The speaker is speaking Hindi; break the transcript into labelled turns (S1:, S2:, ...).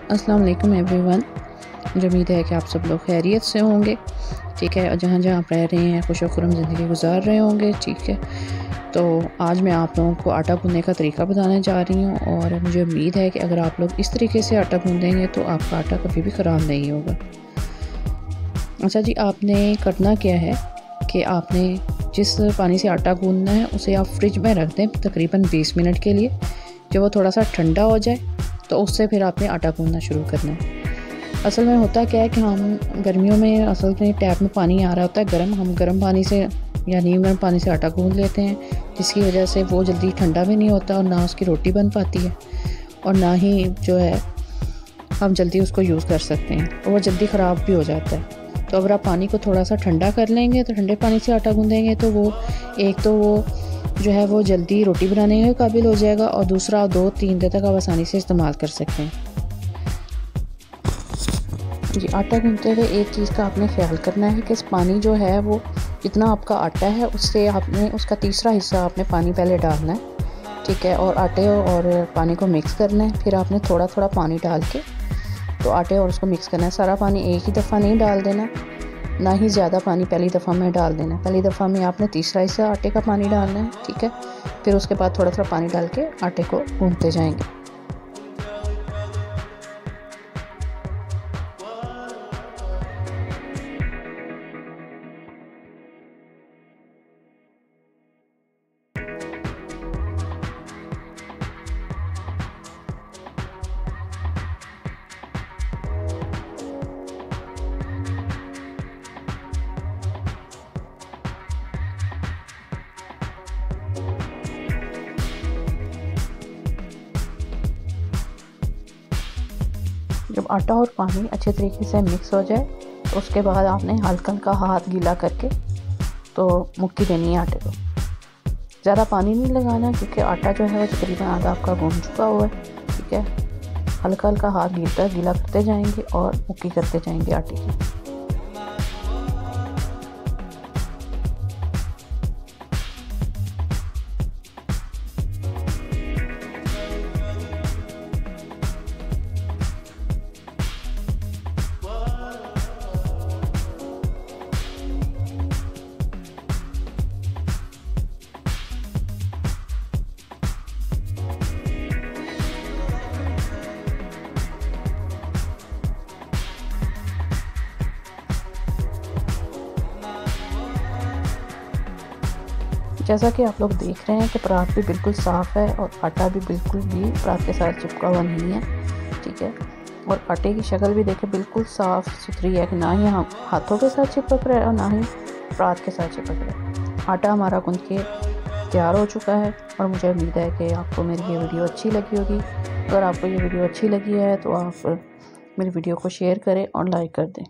S1: अस्सलाम वालेकुम एवरीवन। मुझे उम्मीद है कि आप सब लोग खैरियत से होंगे, ठीक है, और जहाँ जहाँ आप रह रहे हैं खुश खुरम ज़िंदगी गुजार रहे होंगे, ठीक है। तो आज मैं आप लोगों को आटा गूँथने का तरीका बताने जा रही हूँ और मुझे उम्मीद है कि अगर आप लोग इस तरीके से आटा गूँथेंगे तो आपका आटा कभी भी ख़राब नहीं होगा। अच्छा जी, आपने करना क्या है कि आपने जिस पानी से आटा गूँथना है उसे आप फ्रिज में रख दें तकरीबन 20 मिनट के लिए। जब वो थोड़ा सा ठंडा हो जाए तो उससे फिर आपने आटा गूँथना शुरू करना है। असल में होता क्या है कि हम गर्मियों में असल में टैप में पानी आ रहा होता है गर्म, हम गर्म पानी से या नीम गर्म पानी से आटा गूँथ लेते हैं, जिसकी वजह से वो जल्दी ठंडा भी नहीं होता और ना उसकी रोटी बन पाती है और ना ही जो है हम जल्दी उसको यूज़ कर सकते हैं और वो जल्दी ख़राब भी हो जाता है। तो अगर आप पानी को थोड़ा सा ठंडा कर लेंगे तो ठंडे पानी से आटा गूँथेंगे तो वो एक तो वो जो है वो जल्दी रोटी बनाने के काबिल हो जाएगा और दूसरा 2-3 दिन तक आप आसानी से इस्तेमाल कर सकते हैं। जी, आटा गूँथते हुए एक चीज़ का आपने ख्याल करना है कि इस पानी जो है वो जितना आपका आटा है उससे आपने उसका तीसरा हिस्सा आपने पानी पहले डालना है, ठीक है, और आटे और पानी को मिक्स करना है। फिर आपने थोड़ा थोड़ा पानी डाल के तो आटे और उसको मिक्स करना है। सारा पानी एक ही दफ़ा नहीं डाल देना, ना ही ज़्यादा पानी पहली दफ़ा में डाल देना है। पहली दफ़ा में आपने तीसरा हिस्सा आटे का पानी डालना है, ठीक है। फिर उसके बाद थोड़ा थोड़ा पानी डाल के आटे को गूँथते जाएंगे। जब आटा और पानी अच्छे तरीके से मिक्स हो जाए तो उसके बाद आपने हल्का हल्का हाथ गीला करके तो मुक्की देनी है आटे को। ज़्यादा पानी नहीं लगाना क्योंकि आटा जो है वो तकरीबन आधा आपका गूँथ चुका हुआ है, ठीक है। हल्का हल्का हाथ गीला करते जाएंगे और मुक्की करते जाएंगे आटे की। जैसा कि आप लोग देख रहे हैं कि परात भी बिल्कुल साफ़ है और आटा भी बिल्कुल भी परात के साथ चिपका हुआ नहीं है, ठीक है। और आटे की शक्ल भी देखें बिल्कुल साफ़ सुथरी है कि ना ही हम हाथों के साथ चिपक रहा है और ना ही परात के साथ चिपक रहा है। आटा हमारा गूँथ के तैयार हो चुका है और मुझे उम्मीद है कि आपको मेरी ये वीडियो अच्छी लगी होगी। अगर आपको ये वीडियो अच्छी लगी है तो आप मेरी वीडियो को शेयर करें और लाइक कर दें।